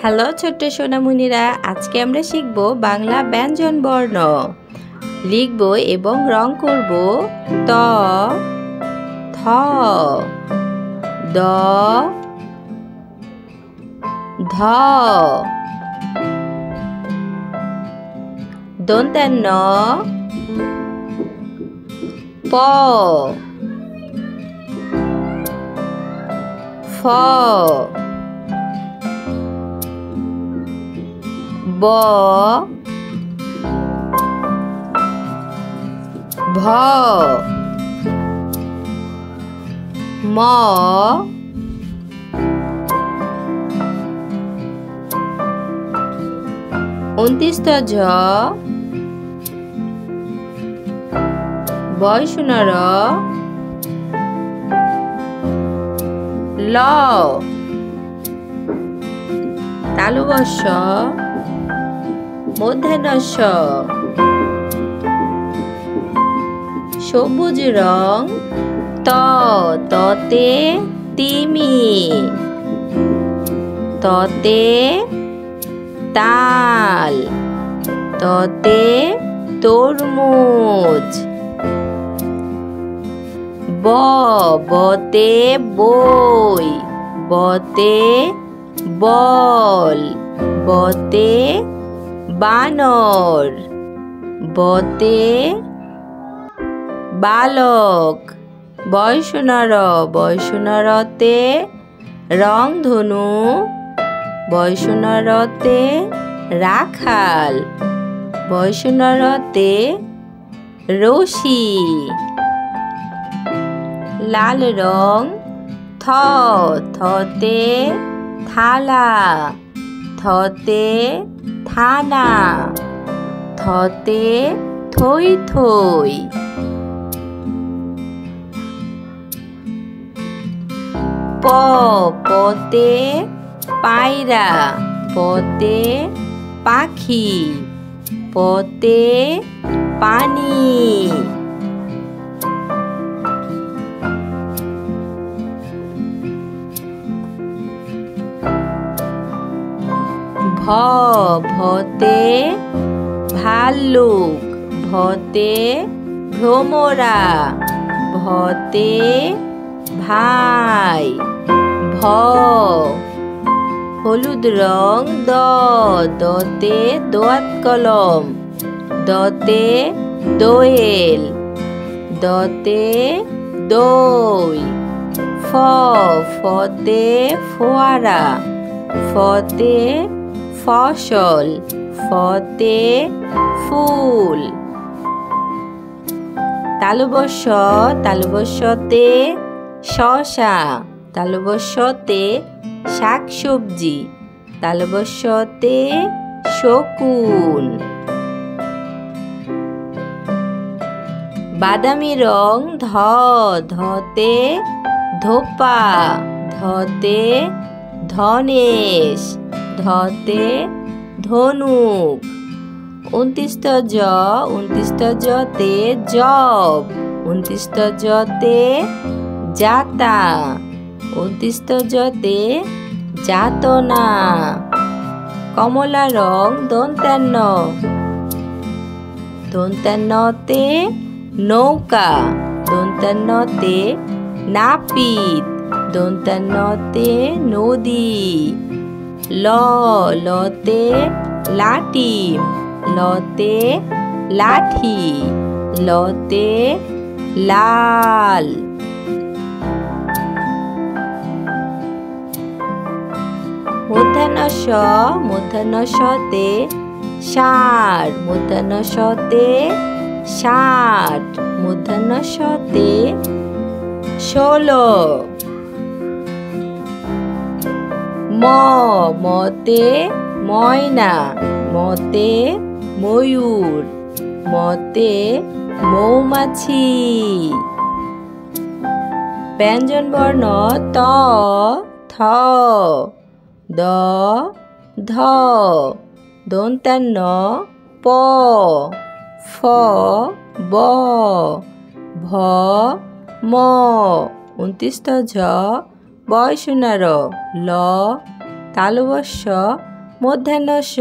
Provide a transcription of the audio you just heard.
Hello ছোট্ট সোনামণিরা, আজকে আমরা শিখব বাংলা ব্যঞ্জন বর্ণ। লিখব এবং রং করব ত, থ, দ, ধ, দন্ত্য ন, প, ফ, ব, ভ, ম, ঝ, বয়সুনর, ল, তালুবস্য, মূর্ধন্য ষ, সবুজ রং ত, ততে তিমি, ততে তাল, ততে তরমুজ, ব, বতে বই, বতে বল, বতে বানর, বতে বালক, বয়সুনর, বয়সুনরতে রংধনু, বয়সুনরতে রাখাল, বয়সুনরতে রশি, লাল রং থ, থতে থালা, থতে থানা, থতে থই থই, প, পতে পায়রা, পতে পাখি, পতে পানি, ভ, ভতে ভাল্লুক, ভতে ভ্রমরা, ভতে ভাই, ভ, হলুদ রং দ, দতে দোয়াত কলম, দতে দোয়েল, দতে দই, ফ, ফতে ফোয়ারা, ফতে ফসল, ফতে ফুল, তালুবস্য, তালুবস্যতে শসা, তালুবস্যতে শাকসবজি, তালুবস্যতে শকুন, বাদামি রং ধ, ধতে ধোপা, ধতে ধনেশ, ধতে ধনুক, জ, জতে জব, জতে জাতা, জতে যাতনা, কমলা রং দন্ত্য, দন্ত্যতে নৌকা, দন্ত্যতে নাপিত, দন্ত্যতে নদী, ল, লতে লাটিম, লতে লাঠি, লতে লাল, মূর্ধন্য ষতে ষাঁড়, মূর্ধন্য ষতে ষাট, মূর্ধন্য ষতে 16, ম, মতে ময়না, মতে ময়ূর, মতে মৌমাছি, ব্যঞ্জন বর্ণ ত, থ, দ, ধ, দন্ত্য প, ফ, ব, ভ, ম, ঝ, বয়সুনর ল, তালবস্য মূর্ধন্য ষ।